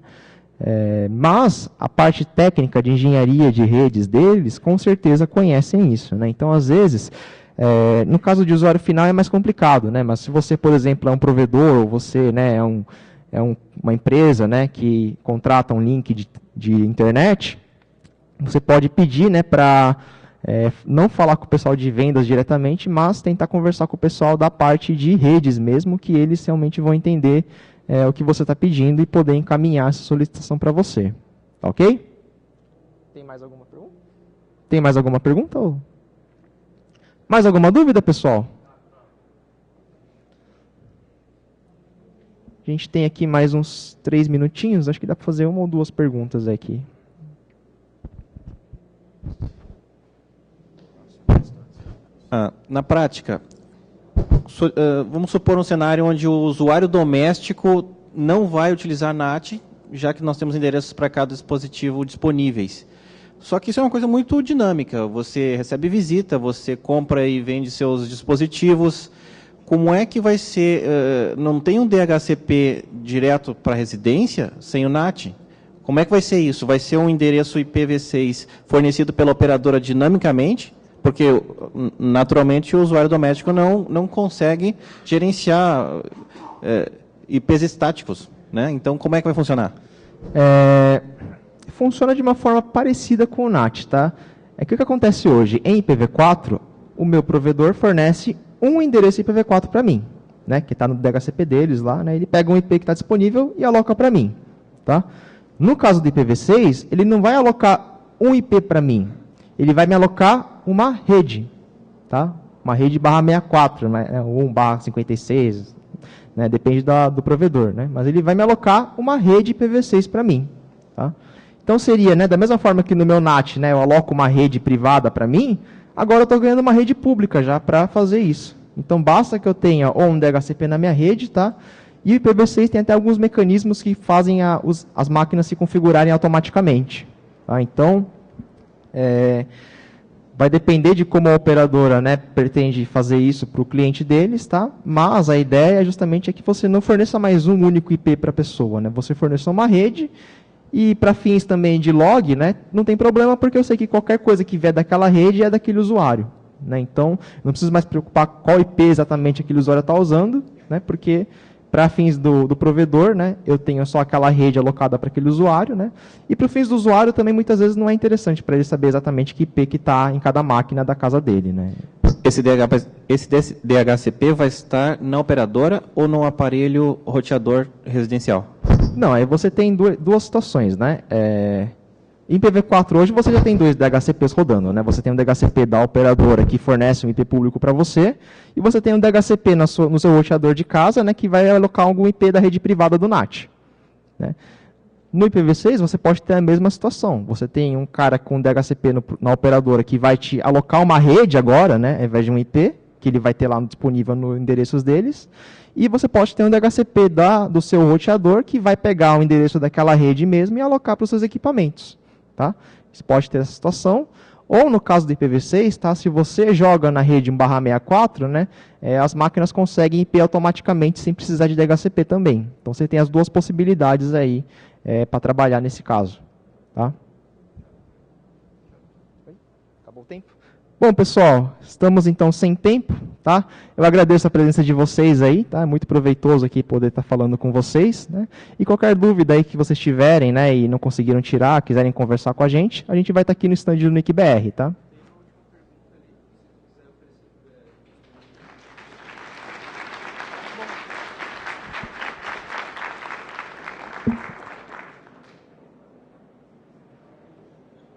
Mas a parte técnica de engenharia de redes deles, com certeza conhecem isso. Né? Então, às vezes, no caso de usuário final é mais complicado. Né? Mas se você, por exemplo, é um provedor, ou você, né, uma empresa, né, que contrata um link de internet, você pode pedir, né, para não falar com o pessoal de vendas diretamente, mas tentar conversar com o pessoal da parte de redes mesmo, que eles realmente vão entender o que você está pedindo e poder encaminhar essa solicitação para você. Tá ok? Tem mais alguma pergunta? Tem mais alguma pergunta? Ou... Mais alguma dúvida, pessoal? A gente tem aqui mais uns 3 minutinhos, acho que dá para fazer uma ou duas perguntas aqui. Na prática, vamos supor um cenário onde o usuário doméstico não vai utilizar NAT, já que nós temos endereços para cada dispositivo disponíveis. Só que isso é uma coisa muito dinâmica. Você recebe visita, você compra e vende seus dispositivos. Como é que vai ser? Não tem um DHCP direto para a residência sem o NAT? Como é que vai ser isso? Vai ser um endereço IPv6 fornecido pela operadora dinamicamente? Porque, naturalmente, o usuário doméstico não consegue gerenciar IPs estáticos. Né? Então, como é que vai funcionar? Funciona de uma forma parecida com o NAT. Tá? O que acontece hoje? Em IPv4, o meu provedor fornece um endereço IPv4 para mim, né, que está no DHCP deles lá, né, ele pega um IP que está disponível e aloca para mim. Tá? No caso do IPv6, ele não vai alocar um IP para mim, ele vai me alocar uma rede, tá? Uma rede /64, né, ou 1/56, né, depende do provedor, né, mas ele vai me alocar uma rede IPv6 para mim. Tá? Então seria, né, da mesma forma que no meu NAT, né, eu aloco uma rede privada para mim, agora eu estou ganhando uma rede pública já para fazer isso. Então, basta que eu tenha ou um DHCP na minha rede, tá? E o IPv6 tem até alguns mecanismos que fazem as máquinas se configurarem automaticamente. Tá? Então, vai depender de como a operadora, né, pretende fazer isso para o cliente deles, tá? Mas a ideia justamente é que você não forneça mais um único IP para a pessoa, né? Você forneça uma rede. E para fins também de log, né, não tem problema, porque eu sei que qualquer coisa que vier daquela rede é daquele usuário. Né? Então, não preciso mais preocupar qual IP exatamente aquele usuário está usando, né, porque para fins do provedor, né, eu tenho só aquela rede alocada para aquele usuário. Né, e para fins do usuário também muitas vezes não é interessante para ele saber exatamente que IP que está em cada máquina da casa dele. Né. Esse DHCP vai estar na operadora ou no aparelho roteador residencial? Não, aí você tem duas situações, né? Em IPv4 hoje você já tem 2 DHCPs rodando, né? Você tem um DHCP da operadora que fornece um IP público para você, e você tem um DHCP no seu roteador de casa, né, que vai alocar algum IP da rede privada do NAT. Né? No IPv6 você pode ter a mesma situação. Você tem um cara com DHCP na operadora que vai te alocar uma rede agora, né, ao invés de um IP, que ele vai ter lá disponível nos endereços deles. E você pode ter um DHCP do seu roteador que vai pegar o endereço daquela rede mesmo e alocar para os seus equipamentos. Tá? Você pode ter essa situação. Ou no caso do IPv6, tá? Se você joga na rede 1/64, né, as máquinas conseguem IP automaticamente sem precisar de DHCP também. Então você tem as duas possibilidades aí para trabalhar nesse caso. Tá? Acabou o tempo? Bom, pessoal, estamos então sem tempo, tá? Eu agradeço a presença de vocês aí, tá? É muito proveitoso aqui poder estar falando com vocês, né? E qualquer dúvida aí que vocês tiverem, né, e não conseguiram tirar, quiserem conversar com a gente vai estar aqui no stand do NICBR, tá?